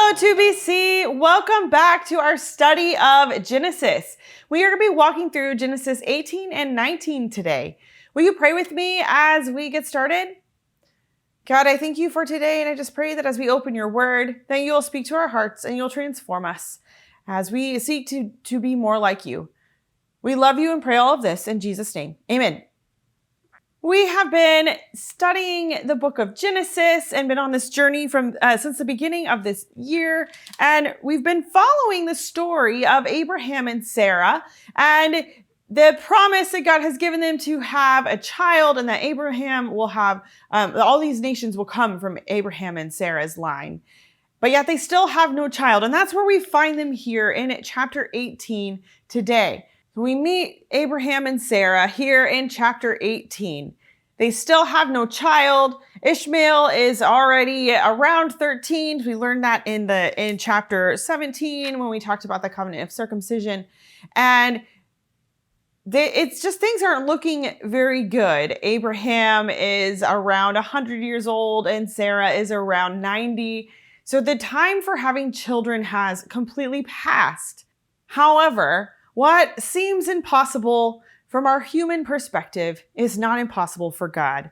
Hello, 2BC. Welcome back to our study of Genesis. We are going to be walking through Genesis 18 and 19 today. Will you pray with me as we get started? God, I thank you for today, and I just pray that as we open your word, that you'll speak to our hearts and you'll transform us as we seek to be more like you. We love you and pray all of this in Jesus' name. Amen. We have been studying the book of Genesis and been on this journey from since the beginning of this year. And we've been following the story of Abraham and Sarah and the promise that God has given them to have a child, and that Abraham will have, all these nations will come from Abraham and Sarah's line. But yet they still have no child. And that's where we find them here in chapter 18 today. We meet Abraham and Sarah here in chapter 18. They still have no child. Ishmael is already around 13. We learned that in chapter 17 when we talked about the covenant of circumcision. And it's just things aren't looking very good. Abraham is around 100 years old and Sarah is around 90. So the time for having children has completely passed. However, what seems impossible from our human perspective is not impossible for God.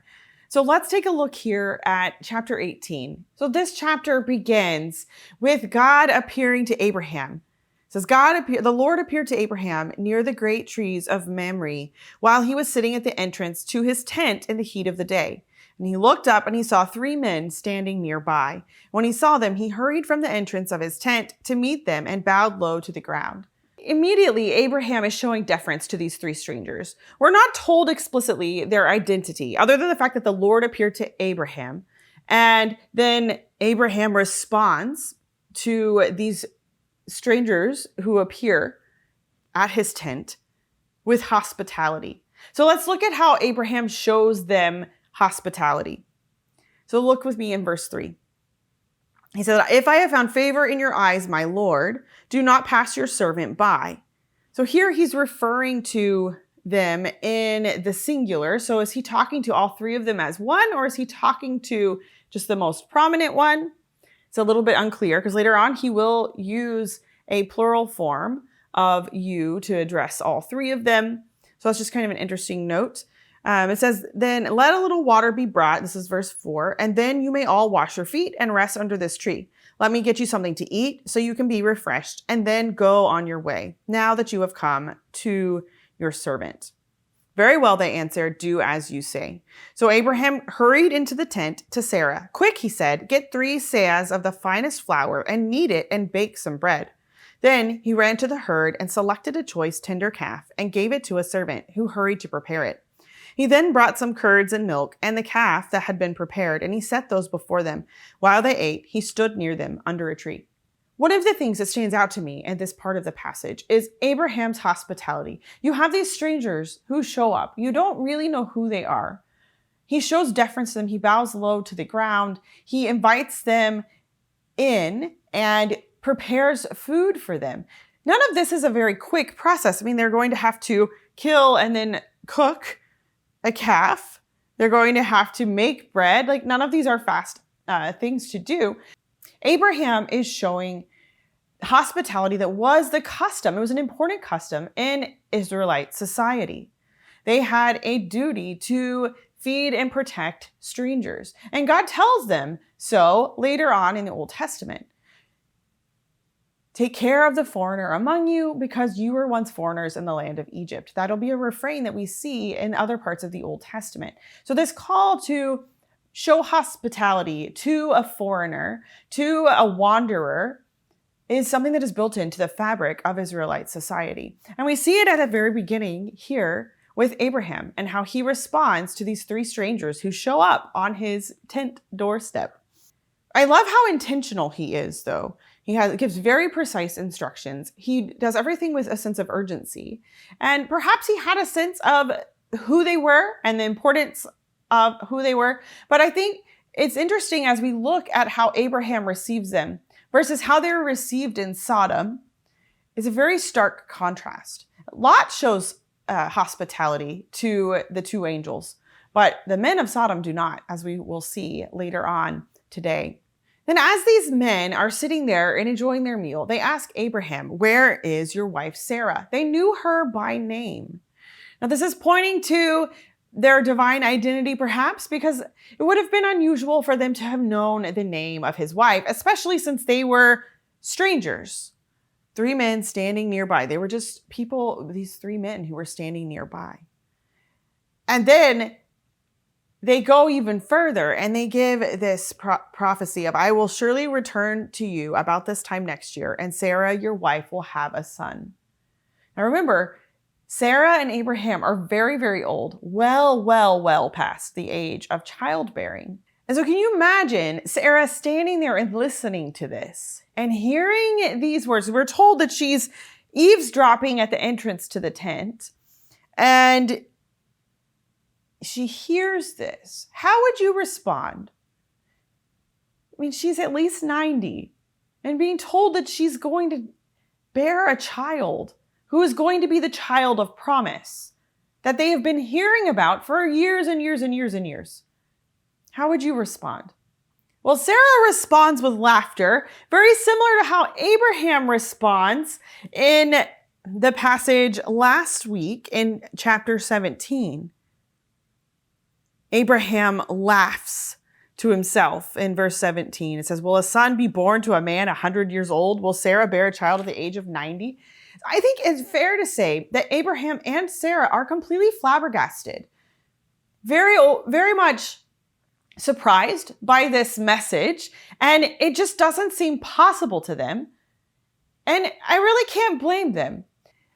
So let's take a look here at chapter 18. So this chapter begins with God appearing to Abraham. It says, the Lord appeared to Abraham near the great trees of Mamre while he was sitting at the entrance to his tent in the heat of the day. And he looked up and he saw 3 men standing nearby. When he saw them, he hurried from the entrance of his tent to meet them and bowed low to the ground. Immediately, Abraham is showing deference to these 3 strangers. We're not told explicitly their identity, other than the fact that the Lord appeared to Abraham. And then Abraham responds to these strangers who appear at his tent with hospitality. So let's look at how Abraham shows them hospitality. So look with me in verse 3. He said, "If I have found favor in your eyes, my Lord, do not pass your servant by." So here he's referring to them in the singular. So is he talking to all 3 of them as one, or is he talking to just the most prominent one? It's a little bit unclear because later on he will use a plural form of you to address all 3 of them. So that's just kind of an interesting note. It says, "Then let a little water be brought," this is verse 4, "and then you may all wash your feet and rest under this tree. Let me get you something to eat so you can be refreshed, and then go on your way, now that you have come to your servant." "Very well," they answered, "do as you say." So Abraham hurried into the tent to Sarah. "Quick," he said, "get 3 seahs of the finest flour and knead it and bake some bread." Then he ran to the herd and selected a choice tender calf and gave it to a servant who hurried to prepare it. He then brought some curds and milk and the calf that had been prepared, and he set those before them. While they ate, he stood near them under a tree. One of the things that stands out to me in this part of the passage is Abraham's hospitality. You have these strangers who show up. You don't really know who they are. He shows deference to them. He bows low to the ground. He invites them in and prepares food for them. None of this is a very quick process. I mean, they're going to have to kill and then cook a calf. They're going to have to make bread. Like, none of these are fast things to do. Abraham is showing hospitality that was the custom. It was an important custom in Israelite society. They had a duty to feed and protect strangers. And God tells them so later on in the Old Testament. "Take care of the foreigner among you, because you were once foreigners in the land of Egypt." That'll be a refrain that we see in other parts of the Old Testament. So this call to show hospitality to a foreigner, to a wanderer, is something that is built into the fabric of Israelite society. And we see it at the very beginning here with Abraham and how he responds to these 3 strangers who show up on his tent doorstep. I love how intentional he is, though. He gives very precise instructions. He does everything with a sense of urgency. And perhaps he had a sense of who they were and the importance of who they were. But I think it's interesting as we look at how Abraham receives them versus how they were received in Sodom. Is a very stark contrast. Lot shows hospitality to the 2 angels, but the men of Sodom do not, as we will see later on today. Then as these men are sitting there and enjoying their meal, they ask Abraham, "Where is your wife Sarah?" They knew her by name. Now this is pointing to their divine identity perhaps, because it would have been unusual for them to have known the name of his wife, especially since they were strangers. 3 men standing nearby. They were just people, these 3 men who were standing nearby. And then they go even further and they give this prophecy of, "I will surely return to you about this time next year, and Sarah, your wife, will have a son." Now remember, Sarah and Abraham are very, very old, well past the age of childbearing. And so can you imagine Sarah standing there and listening to this and hearing these words? We're told that she's eavesdropping at the entrance to the tent, and she hears this. How would you respond? I mean, she's at least 90 and being told that she's going to bear a child who is going to be the child of promise that they have been hearing about for years and years and years and years. How would you respond? Well, Sarah responds with laughter, very similar to how Abraham responds in the passage last week in chapter 17. Abraham laughs to himself in verse 17. It says, "Will a son be born to a man 100 years old? Will Sarah bear a child at the age of 90? I think it's fair to say that Abraham and Sarah are completely flabbergasted, very much surprised by this message, and it just doesn't seem possible to them. And I really can't blame them.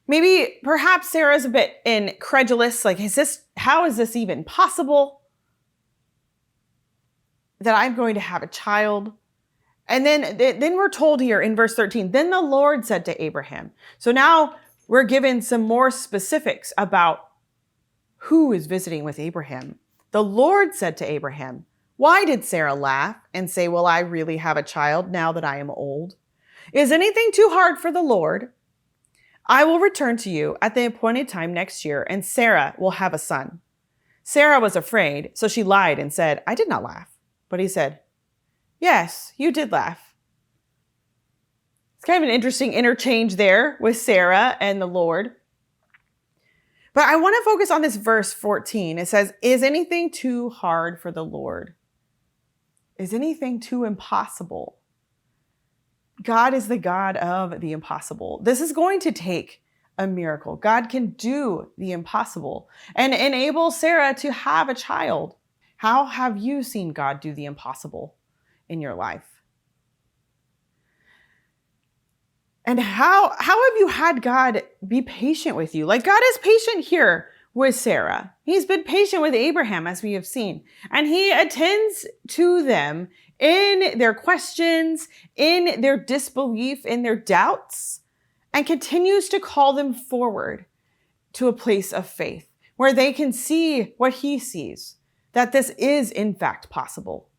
Maybe perhaps Sarah's a bit incredulous, like, how is this even possible that I'm going to have a child? And then we're told here in verse 13, "Then the Lord said to Abraham." So now we're given some more specifics about who is visiting with Abraham. "The Lord said to Abraham, why did Sarah laugh and say, 'Will I really have a child now that I am old? Is anything too hard for the Lord? I will return to you at the appointed time next year, and Sarah will have a son.' Sarah was afraid, so she lied and said, 'I did not laugh.' But he said, 'Yes, you did laugh.'" It's kind of an interesting interchange there with Sarah and the Lord. But I want to focus on this verse 14. It says, "Is anything too hard for the Lord? Is anything too impossible?" God is the God of the impossible. This is going to take a miracle. God can do the impossible and enable Sarah to have a child. How have you seen God do the impossible in your life? And how have you had God be patient with you? Like, God is patient here with Sarah. He's been patient with Abraham, as we have seen. And he attends to them in their questions, in their disbelief, in their doubts, and continues to call them forward to a place of faith where they can see what he sees, that this is in fact possible,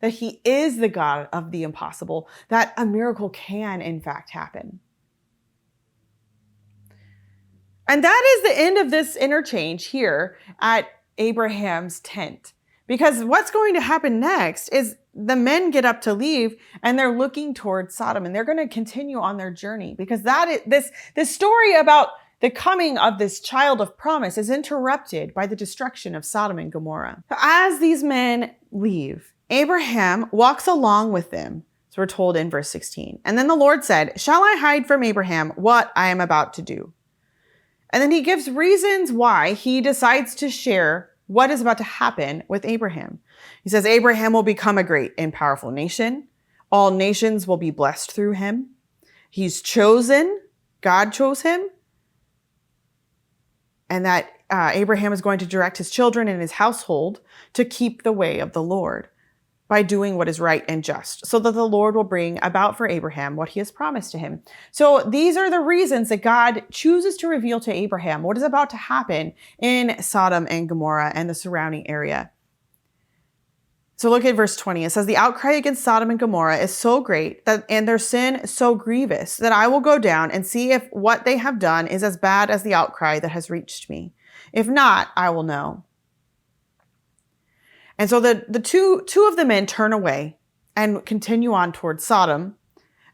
that he is the God of the impossible, that a miracle can in fact happen. And that is the end of this interchange here at Abraham's tent. Because what's going to happen next is the men get up to leave and they're looking towards Sodom, and they're going to continue on their journey, because that is this story about the coming of this child of promise is interrupted by the destruction of Sodom and Gomorrah. As these men leave, Abraham walks along with them. So we're told in verse 16. "And then the Lord said, 'Shall I hide from Abraham what I am about to do?'" And then he gives reasons why he decides to share what is about to happen with Abraham. He says, "Abraham will become a great and powerful nation. All nations will be blessed through him. He's chosen. God chose him. And that Abraham is going to direct his children and his household to keep the way of the Lord by doing what is right and just, so that the Lord will bring about for Abraham what he has promised to him." So these are the reasons that God chooses to reveal to Abraham what is about to happen in Sodom and Gomorrah and the surrounding area. So look at verse 20. It says, "The outcry against Sodom and Gomorrah is so great and their sin so grievous that I will go down and see if what they have done is as bad as the outcry that has reached me. If not, I will know." And so the two of the men turn away and continue on towards Sodom.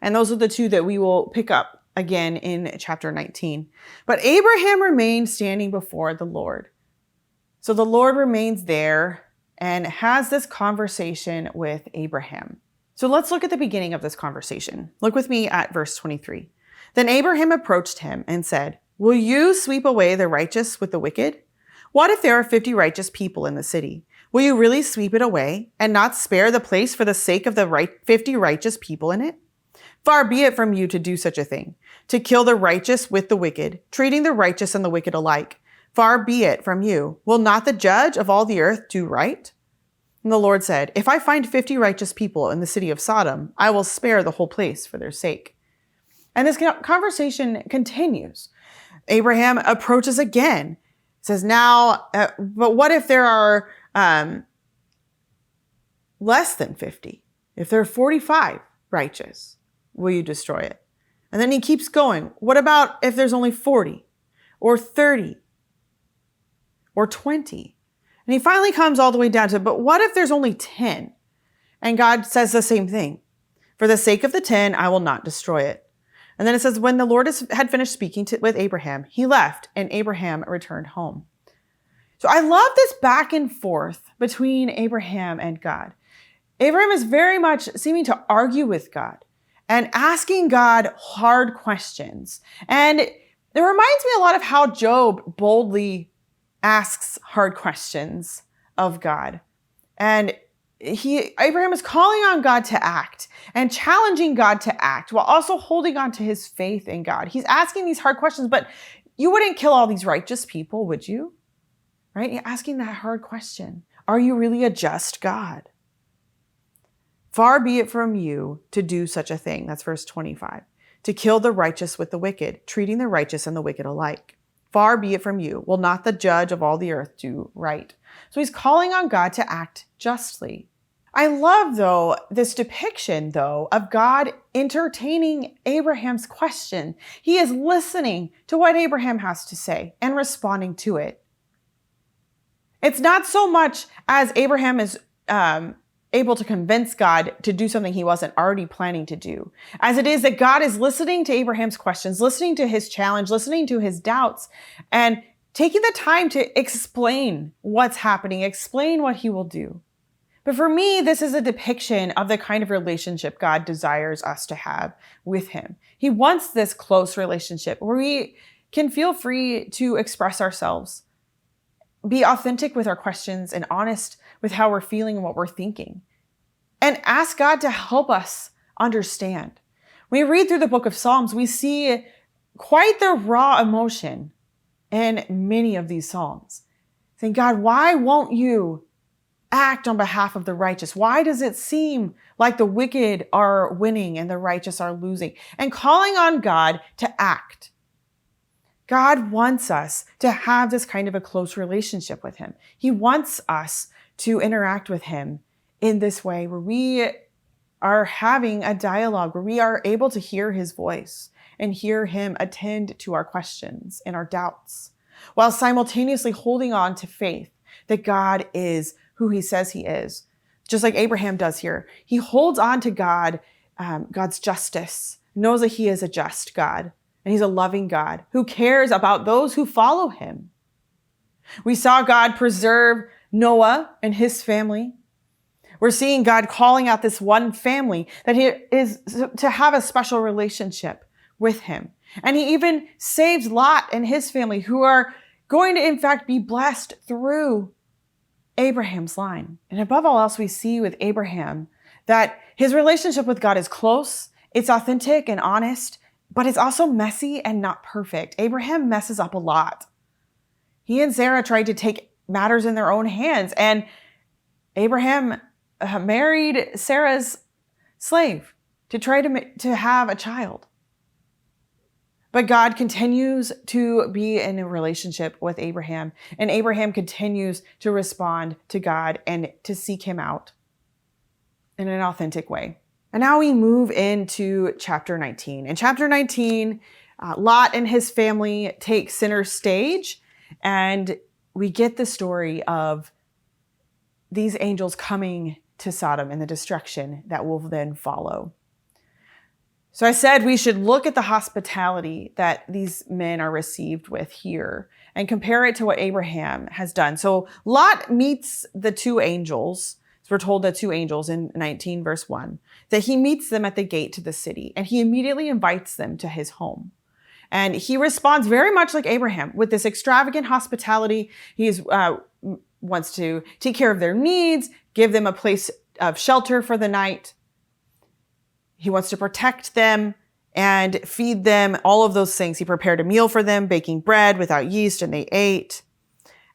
And those are the two that we will pick up again in chapter 19. But Abraham remained standing before the Lord. So the Lord remains there and has this conversation with Abraham. So let's look at the beginning of this conversation. Look with me at verse 23. Then Abraham approached him and said, "Will you sweep away the righteous with the wicked? What if there are 50 righteous people in the city? Will you really sweep it away and not spare the place for the sake of the 50 righteous people in it? Far be it from you to do such a thing, to kill the righteous with the wicked, treating the righteous and the wicked alike. Far be it from you. Will not the judge of all the earth do right?" And the Lord said, "If I find 50 righteous people in the city of Sodom, I will spare the whole place for their sake." And this conversation continues. Abraham approaches again. Says, but what if there are less than 50? If there are 45 righteous, will you destroy it? And then he keeps going. What about if there's only 40 or 30 or 20? And he finally comes all the way down to, but what if there's only 10? And God says the same thing. For the sake of the 10, I will not destroy it. And then it says, when the Lord had finished speaking with Abraham, he left and Abraham returned home. So I love this back and forth between Abraham and God. Abraham is very much seeming to argue with God and asking God hard questions. And it reminds me a lot of how Job boldly asks hard questions of God. And Abraham is calling on God to act and challenging God to act while also holding on to his faith in God. He's asking these hard questions, but you wouldn't kill all these righteous people, would you? Right? You're asking that hard question. Are you really a just God? Far be it from you to do such a thing. That's verse 25. To kill the righteous with the wicked, treating the righteous and the wicked alike. Far be it from you. Will not the judge of all the earth do right? So he's calling on God to act justly. I love, though, this depiction, though, of God entertaining Abraham's question. He is listening to what Abraham has to say and responding to it. It's not so much as Abraham is able to convince God to do something he wasn't already planning to do, as it is that God is listening to Abraham's questions, listening to his challenge, listening to his doubts, and taking the time to explain what's happening, explain what he will do. But for me, this is a depiction of the kind of relationship God desires us to have with him. He wants this close relationship where we can feel free to express ourselves, be authentic with our questions and honest with how we're feeling and what we're thinking, and ask God to help us understand. When we read through the book of Psalms, we see quite the raw emotion in many of these Psalms. Saying, God, why won't you act on behalf of the righteous? Why does it seem like the wicked are winning and the righteous are losing? And calling on God to act. God wants us to have this kind of a close relationship with him. He wants us to interact with him in this way where we are having a dialogue, where we are able to hear his voice and hear him attend to our questions and our doubts, while simultaneously holding on to faith that God is who he says he is, just like Abraham does here. He holds on to God, God's justice, knows that he is a just God, and he's a loving God who cares about those who follow him. We saw God preserve Noah and his family. We're seeing God calling out this one family that he is to have a special relationship with him. And he even saves Lot and his family, who are going to, in fact, be blessed through Abraham's line. And above all else, we see with Abraham that his relationship with God is close, it's authentic and honest, but it's also messy and not perfect. Abraham messes up a lot. He and Sarah tried to take matters in their own hands, and Abraham married Sarah's slave to try to have a child. But God continues to be in a relationship with Abraham, and Abraham continues to respond to God and to seek him out in an authentic way. And now we move into chapter 19. In chapter 19, Lot and his family take center stage, and we get the story of these angels coming to Sodom and the destruction that will then follow. So I said we should look at the hospitality that these men are received with here and compare it to what Abraham has done. So Lot meets the two angels. So we're told that two angels in 19 verse 1, that he meets them at the gate to the city and he immediately invites them to his home. And he responds very much like Abraham with this extravagant hospitality. He wants to take care of their needs, give them a place of shelter for the night. He wants to protect them and feed them, all of those things. He prepared a meal for them, baking bread without yeast, and they ate.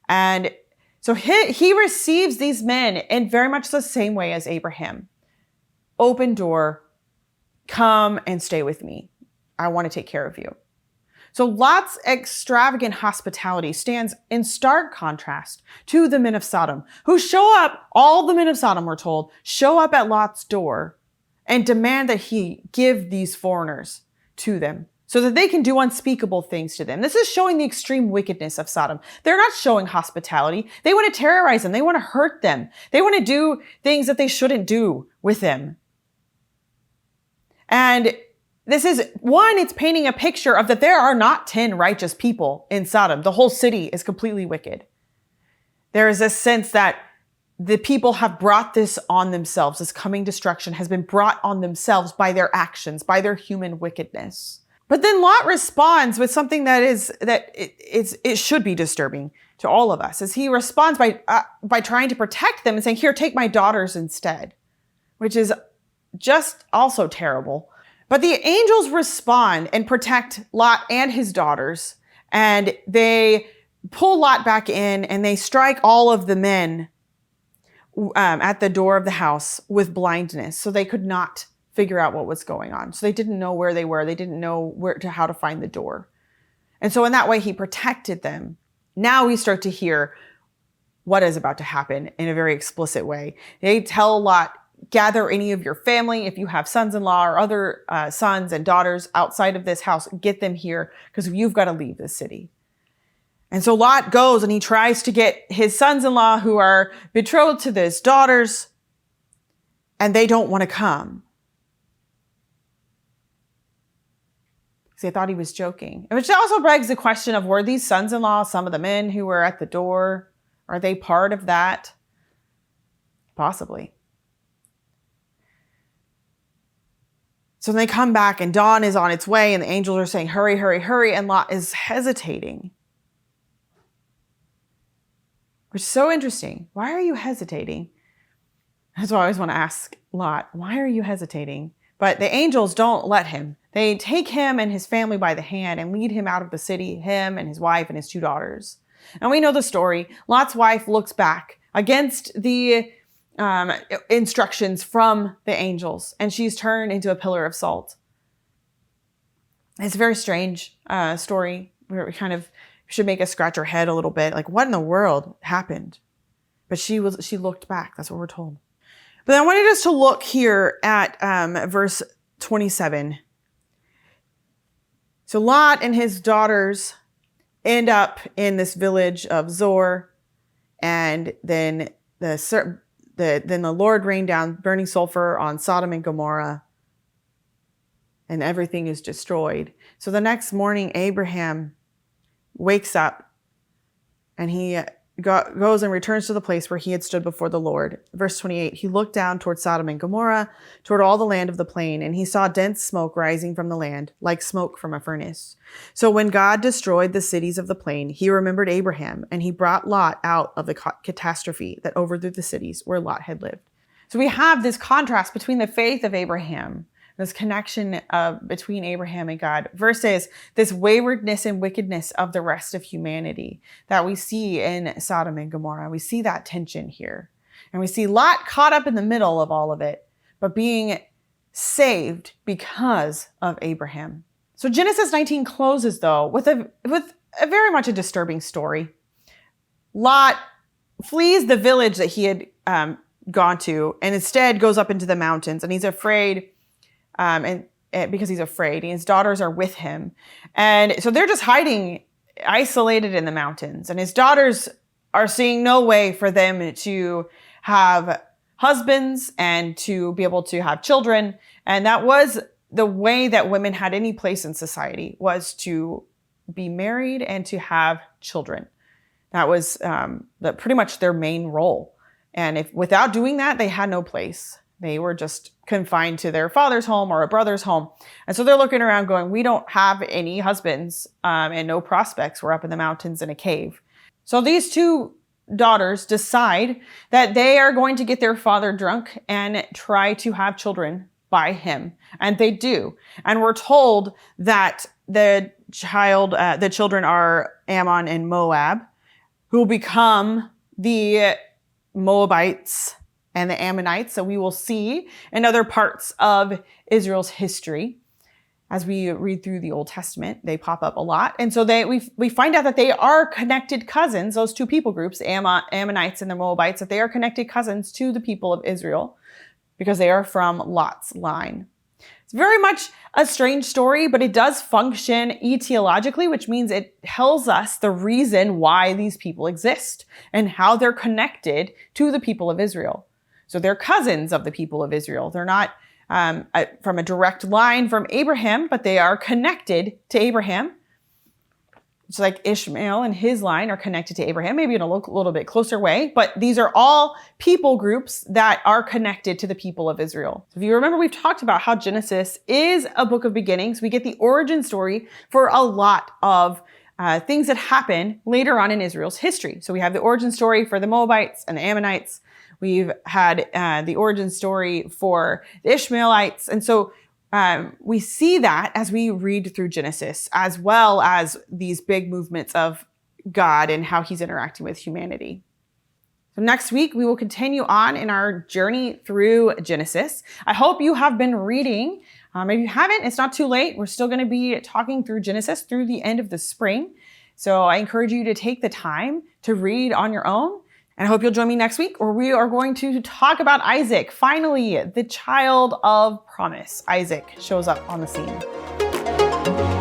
And so he receives these men in very much the same way as Abraham. Open door, come and stay with me. I want to take care of you. So Lot's extravagant hospitality stands in stark contrast to the men of Sodom, who show up, all the men of Sodom, we're told, show up at Lot's door and demand that he give these foreigners to them so that they can do unspeakable things to them. This is showing the extreme wickedness of Sodom. They're not showing hospitality. They want to terrorize them. They want to hurt them. They want to do things that they shouldn't do with them. And this is, one, it's painting a picture of that there are not 10 righteous people in Sodom. The whole city is completely wicked. There is a sense that the people have brought this on themselves. This coming destruction has been brought on themselves by their actions, by their human wickedness. But then Lot responds with something it should be disturbing to all of us, as he responds by trying to protect them and saying, "Here, take my daughters instead," which is just also terrible. But the angels respond and protect Lot and his daughters, and they pull Lot back in and they strike all of the men at the door of the house with blindness, so they could not figure out what was going on. So they didn't know where they were. They didn't know how to find the door. And so in that way, he protected them. Now we start to hear what is about to happen in a very explicit way. They tell Lot, gather any of your family. If you have sons-in-law or other sons and daughters outside of this house, get them here because you've got to leave this city. And so Lot goes and he tries to get his sons-in-law who are betrothed to his daughters, and they don't want to come. Because they thought he was joking. Which also begs the question of, were these sons-in-law some of the men who were at the door? Are they part of that? Possibly. So they come back and dawn is on its way and the angels are saying, hurry, hurry, hurry. And Lot is hesitating. Which is so interesting. Why are you hesitating? That's what I always want to ask Lot. Why are you hesitating? But the angels don't let him. They take him and his family by the hand and lead him out of the city, him and his wife and his two daughters. And we know the story. Lot's wife looks back against the instructions from the angels, and she's turned into a pillar of salt. It's a very strange story where we kind of should make us scratch our head a little bit. Like, what in the world happened? But she looked back. That's what we're told. But I wanted us to look here at verse 27. So Lot and his daughters end up in this village of Zor, and then the Lord rained down burning sulfur on Sodom and Gomorrah, and everything is destroyed. So the next morning, Abraham wakes up and he goes and returns to the place where he had stood before the Lord. Verse 28, he looked down toward Sodom and Gomorrah, toward all the land of the plain, and he saw dense smoke rising from the land, like smoke from a furnace. So when God destroyed the cities of the plain, he remembered Abraham, and he brought Lot out of the catastrophe that overthrew the cities where Lot had lived. So we have this contrast between the faith of Abraham, this connection between Abraham and God, versus this waywardness and wickedness of the rest of humanity that we see in Sodom and Gomorrah. We see that tension here. And we see Lot caught up in the middle of all of it, but being saved because of Abraham. So Genesis 19 closes, though, with a very much a disturbing story. Lot flees the village that he had gone to, and instead goes up into the mountains, and he's afraid. And because he's afraid, and his daughters are with him. And so they're just hiding, isolated in the mountains. And his daughters are seeing no way for them to have husbands and to be able to have children. And that was the way that women had any place in society, was to be married and to have children. That was pretty much their main role. And if without doing that, they had no place. They were just confined to their father's home or a brother's home. And so they're looking around going, we don't have any husbands and no prospects. We're up in the mountains in a cave. So these two daughters decide that they are going to get their father drunk and try to have children by him. And they do. And we're told that the children are Ammon and Moab, who will become the Moabites and the Ammonites. So we will see in other parts of Israel's history, as we read through the Old Testament, they pop up a lot. And so we find out that they are connected cousins, those two people groups, Ammonites and the Moabites, that they are connected cousins to the people of Israel because they are from Lot's line. It's very much a strange story, but it does function etiologically, which means it tells us the reason why these people exist and how they're connected to the people of Israel. So they're cousins of the people of Israel. They're not from a direct line from Abraham, but they are connected to Abraham. It's like Ishmael and his line are connected to Abraham, maybe in a little bit closer way, but these are all people groups that are connected to the people of Israel. So if you remember, we've talked about how Genesis is a book of beginnings. We get the origin story for a lot of things that happen later on in Israel's history. So we have the origin story for the Moabites and the Ammonites. We've had the origin story for the Ishmaelites. And so we see that as we read through Genesis, as well as these big movements of God and how he's interacting with humanity. So next week, we will continue on in our journey through Genesis. I hope you have been reading. If you haven't, it's not too late. We're still going to be talking through Genesis through the end of the spring. So I encourage you to take the time to read on your own. And I hope you'll join me next week, where we are going to talk about Isaac. Finally, the child of promise. Isaac shows up on the scene.